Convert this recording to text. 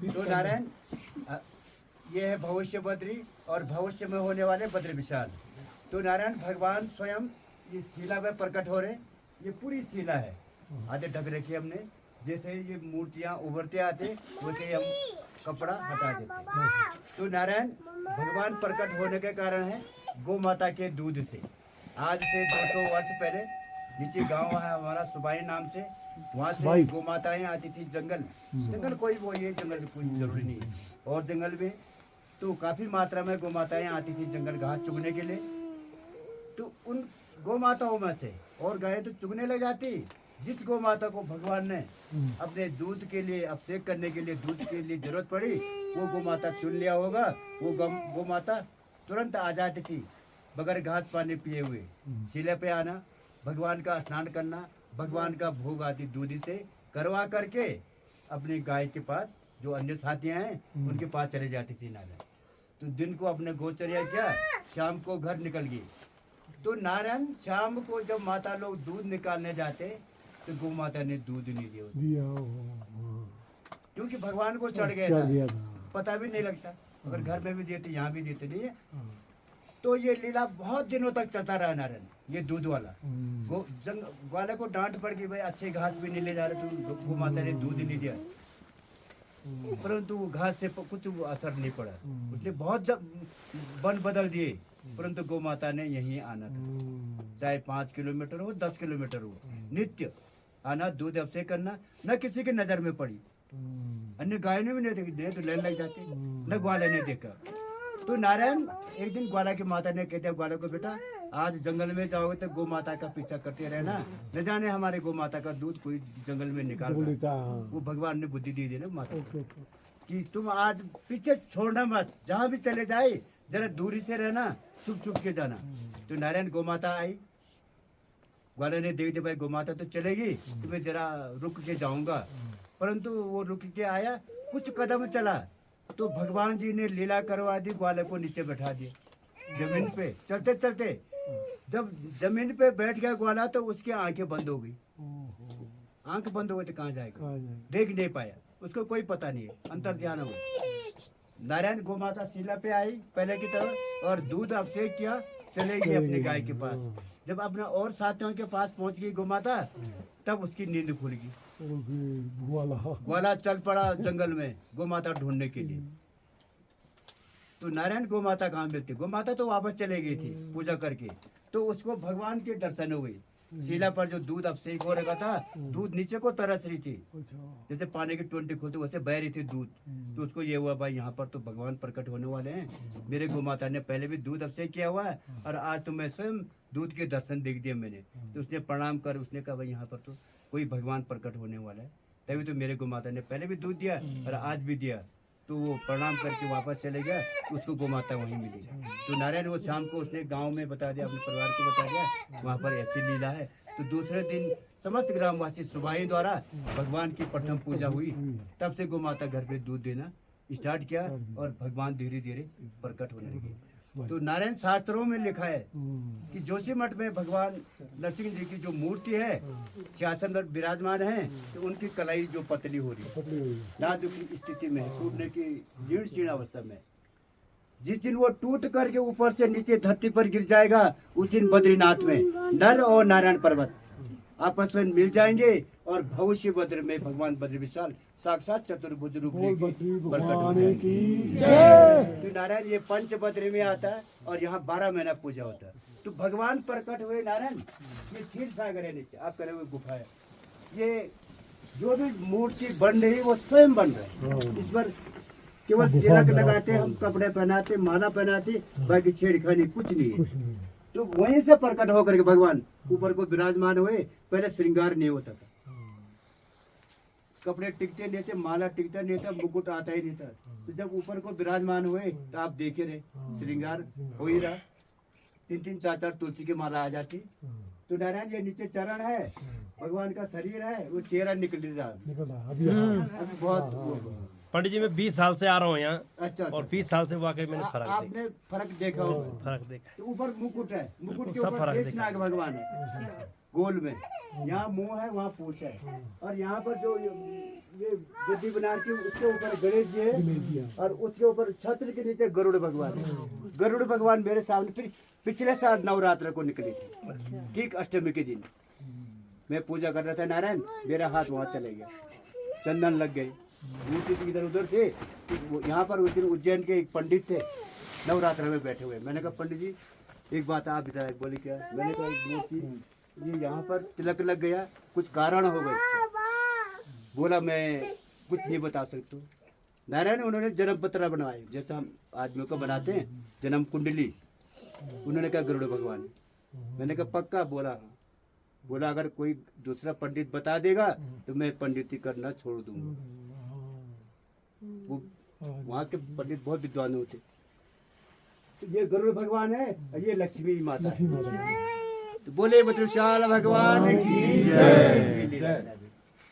तो नारायण ये है भविष्य बद्री और भविष्य में होने वाले बद्री विशाल। तो नारायण भगवान स्वयं ये शिला में प्रकट हो रहे। ये पूरी शिला है, आधे ढक रखी हमने। जैसे ये मूर्तियाँ उभरते आते वैसे ही हम कपड़ा हटा देते। तो नारायण भगवान प्रकट होने के कारण है गौ माता के दूध से। आज से 200 वर्ष पहले नीचे गांव है हमारा सुबाई नाम से, वहाँ से गौ माताएँ आती थी। जंगल कोई वो ये जंगल कोई जरूरी नहीं है, और जंगल में तो काफ़ी मात्रा में गौ माताएँ आती थी जंगल घास चुगने के लिए। तो उन गौ माताओं में से और गायें तो चुगने लग जाती। जिस गौ माता को भगवान ने अपने दूध के लिए अभिषेक करने के लिए दूध के लिए जरूरत पड़ी, वो गौ माता चुन लिया होगा। वो गौ माता तुरंत आ जाती थी बगैर घास पानी पिए हुए। शिले पे आना, भगवान का स्नान करना, भगवान का भोग आदि दूध से करवा करके अपनी गाय के पास जो अन्य साथियाँ हैं उनके पास चले जाती थी नारायण। तो दिन को अपने गोचर्या किया, शाम को घर निकल गई। तो नारायण शाम को जब माता लोग दूध निकालने जाते तो गौ माता ने दूध नहीं दिया, क्योंकि भगवान को चढ़ गया था, पता भी नहीं लगता। अगर घर में भी देते यहाँ भी देते नहीं है। तो ये लीला बहुत दिनों तक चलता रहा नारायण। ये दूध वाला वाले को डांट पड़ गई, भाई अच्छे घास भी नहीं ले जा रहे, तो गौ माता ने दूध नहीं दिया। परंतु घास से कुछ असर नहीं पड़ा। उसने बहुत वन बदल दिए, परंतु गौ माता ने यहीं आना था। चाहे 5 किलोमीटर हो 10 किलोमीटर हो, नित्य आना, दूध अभिषेक करना। न किसी की नजर में पड़ी, अन्य गाय ने भी नहीं देखी, तो लेने लग जाती, न ग्वाले ने देखा। तो नारायण एक दिन ग्वाला की माता ने कहते ग्वाला को, बेटा आज जंगल में जाओगे तो गौ माता का पीछा करते रहना, न जाने हमारे गौ माता का दूध कोई जंगल में निकाल। वो भगवान ने बुद्धि दी ना माता को कि तुम आज पीछे छोड़ना मत, जहाँ भी चले जाए जरा दूरी से रहना, छुप छुप के जाना। तो नारायण गौ माता आई, ग्वाला ने देख दिया भाई गौ माता तो चलेगी, तो मैं जरा रुक के जाऊंगा। परंतु वो रुक के आया, कुछ कदम चला तो भगवान जी ने लीला करवा दी, ग्वाले को नीचे बैठा दिया जमीन पे। चलते चलते जब जमीन पे बैठ गया ग्वाला तो उसकी आंखें बंद हो गई। आंख बंद हो गई तो कहाँ जाएगा, देख नहीं पाया, उसको कोई पता नहीं है, अंतर ध्यान हो। नारायण गौ माता शिला पे आई पहले की तरह और दूध अभिषेक किया, चले गई अपनी गाय के पास। जब अपना और साथियों के पास पहुंच गई गौ माता, तब उसकी नींद खुल गई। ग्वाला चल पड़ा जंगल में गौ माता ढूंढने के लिए। तो नारायण गौ माता कहाँ मिलती, गौ माता तो वापस चले गई थी पूजा करके। तो उसको भगवान के दर्शन हो गई। शिला पर जो दूध अभिषेक हो रखा था, दूध नीचे को तरस रही थी, जैसे पानी की टोंटी खोलते वैसे बह रही थी दूध। तो उसको ये हुआ भाई यहाँ पर तो भगवान प्रकट होने वाले हैं। मेरे गौ माता ने पहले भी दूध अभिषेक किया हुआ है और आज तो मैं स्वयं दूध के दर्शन देख दिए मैंने। तो उसने प्रणाम कर उसने कहा भाई यहाँ पर तो कोई भगवान प्रकट होने वाला है, तभी तो मेरे गौ माता ने पहले भी दूध दिया और आज भी दिया। तो वो प्रणाम करके वापस चले गया, उसको गौ माता वहीं मिली। तो नारायण वो शाम को उसने गांव में बता दिया, अपने परिवार को बता दिया वहाँ पर ऐसी लीला है। तो दूसरे दिन समस्त ग्रामवासी सुबाई द्वारा भगवान की प्रथम पूजा हुई। तब से गौ माता घर पे दूध देना स्टार्ट किया और भगवान धीरे धीरे प्रकट होने लगे। तो नारायण शास्त्रों में लिखा है कि जोशीमठ में भगवान नरसिंह जी की जो मूर्ति है सिंहासन पर विराजमान है, तो उनकी कलाई जो पतली हो रही है, नाजुक स्थिति में, टूटने की जीर्ण शीर्ण अवस्था में। जिस दिन वो टूट करके ऊपर से नीचे धरती पर गिर जाएगा, उस दिन बद्रीनाथ में नर और नारायण पर्वत आपस में मिल जाएंगे और भविष्य बद्र में भगवान बद्री विशाल साक्षात चतुर्भुज रूप प्रकट हो जाएंगे। तो नारायण ये पंच बद्री में आता है और यहाँ 12 महीना पूजा होता है। तो भगवान प्रकट हुए नारायण, ये क्षीर सागर है नीचे आप करे हुए गुफा है। ये जो भी मूर्ति बन रही वो स्वयं बन रहा है। इस पर केवल तिलक लगाते, हम कपड़े पहनाते, माला पहनाते, बाकी छेड़खानी कुछ नहीं है। तो वहीं से प्रकट होकर के भगवान ऊपर को विराजमान हुए। पहले श्रृंगार नहीं होता था, कपड़े टिकते नहीं थे, माला टिकता नहीं था, मुकुट आता ही नहीं था। तो जब ऊपर को विराजमान हुए तो आप देखे रहे श्रृंगार हो ही रहा। 3-3 4-4 तुलसी की माला आ जाती। तो नारायण ये नीचे चरण है, भगवान का शरीर है, वो चेहरा निकल रहा है अभी बहुत। पंडित जी मैं 20 साल से आ रहा हूँ यहाँ अच्छा और 20 साल से वाकई मैंने फर्क देखा। आपने फर्क देखा होगा। फर्क देखा। तो ऊपर मुकुट है, मुकुट के सब ऊपर फर्क शेष देखा। नाग भगवान है गोल में, यहाँ मुंह है वहाँ पूंछ है, और यहाँ पर जो ये गद्दी बना के उसके ऊपर गणेश जी है, और उसके ऊपर छत्र के नीचे गरुड़ भगवान है। गरुड़ भगवान मेरे सामने फिर पिछले साल नवरात्र को निकली थी, ठीक अष्टमी के दिन मैं पूजा कर रहा था नारायण, मेरा हाथ वहाँ चले गया, चंदन लग गई, मूर्ति तो इधर उधर थे। यहाँ पर उस दिन उज्जैन के एक पंडित थे नवरात्र में बैठे हुए। मैंने कहा पंडित जी एक बात आप बताए। बोले क्या? मैंने कहा एक मूर्ति ये यहाँ पर तिलक लग गया, कुछ कारण होगा इसका। बोला मैं कुछ नहीं बता सकता। नारायण उन्होंने जन्म पत्र बनवाए जैसा हम आदमियों को बनाते हैं, जन्म कुंडली। उन्होंने कहा गरुड़ भगवान। मैंने कहा पक्का? बोला हाँ। बोला अगर कोई दूसरा पंडित बता देगा तो मैं पंडिती करना छोड़ दूंगा। वो वहाँ के पंडित बहुत विद्वान होते। तो ये गरुड़ भगवान है और ये लक्ष्मी माता है। तो बोले बद्रशाल भगवान की जय।